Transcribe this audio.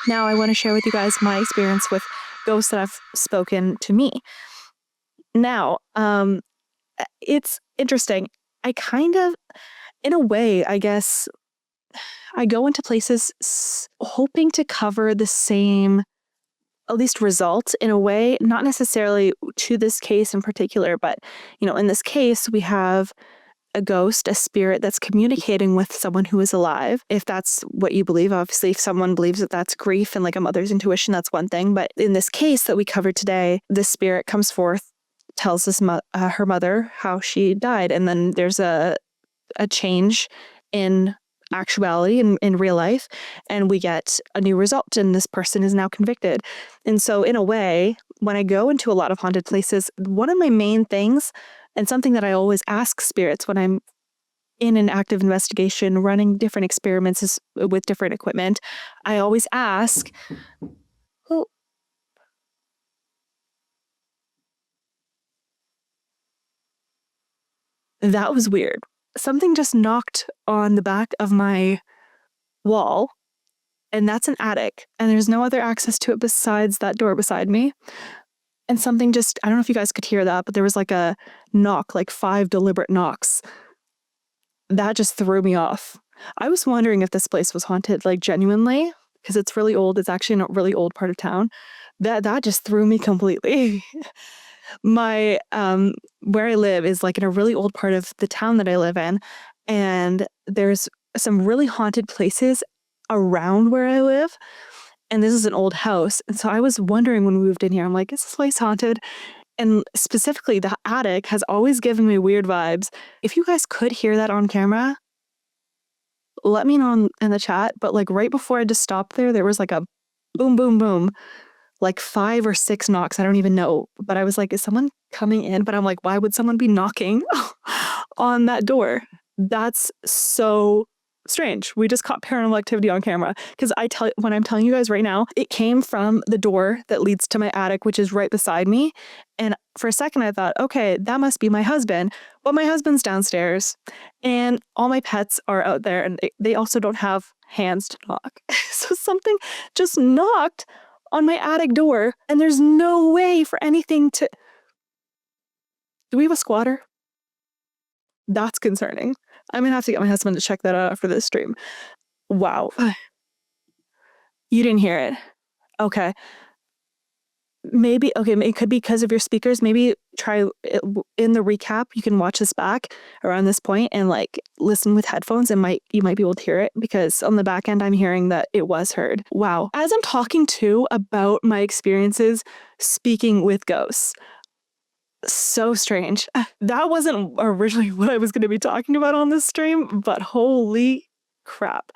Now I want to share with you guys my experience with ghosts that have spoken to me. Now, it's interesting. I kind of, in a way, I guess, I go into places hoping to cover the same, at least results in a way, not necessarily to this case in particular, but, in this case, we have a ghost, a spirit that's communicating with someone who is alive. If that's what you believe, obviously, if someone believes that that's grief and like a mother's intuition, that's one thing. But in this case that we covered today, this spirit comes forth, tells her mother how she died. And then there's a change in actuality in real life, and we get a new result, and this person is now convicted. And so in a way, when I go into a lot of haunted places, one of my main things, and something that I always ask spirits when I'm in an active investigation, running different experiments with different equipment, I always ask, oh, that was weird. Something just knocked on the back of my wall, and that's an attic, and there's no other access to it besides that door beside me. And something just, I don't know if you guys could hear that, but there was like a knock, like 5 deliberate knocks. That just threw me off. I was wondering if this place was haunted, like genuinely, because it's really old. It's actually in a really old part of town. That just threw me completely. My where I live is like in a really old part of the town that I live in, and there's some really haunted places around where I live. And this is an old house. And so I was wondering when we moved in here, I'm like, is this place haunted? And specifically, the attic has always given me weird vibes. If you guys could hear that on camera, let me know in the chat. But like right before I just stopped there was like a boom, boom, boom, like 5 or 6 knocks. I don't even know. But I was like, is someone coming in? But I'm like, why would someone be knocking on that door? That's so strange. We just caught paranormal activity on camera, because when I'm telling you guys right now, it came from the door that leads to my attic, which is right beside me. And for a second I thought, okay, that must be my husband, but my husband's downstairs and all my pets are out there, and they also don't have hands to knock. So something just knocked on my attic door, and there's no way for anything to... Do we have a squatter? That's concerning. I'm gonna have to get my husband to check that out after this stream. Wow. You didn't hear it. Okay. Maybe, okay, it could be because of your speakers. Maybe try it, in the recap, you can watch this back around this point and like listen with headphones, and you might be able to hear it, because on the back end I'm hearing that it was heard. Wow. As I'm talking too about my experiences speaking with ghosts, so strange. That wasn't originally what I was going to be talking about on this stream, but holy crap.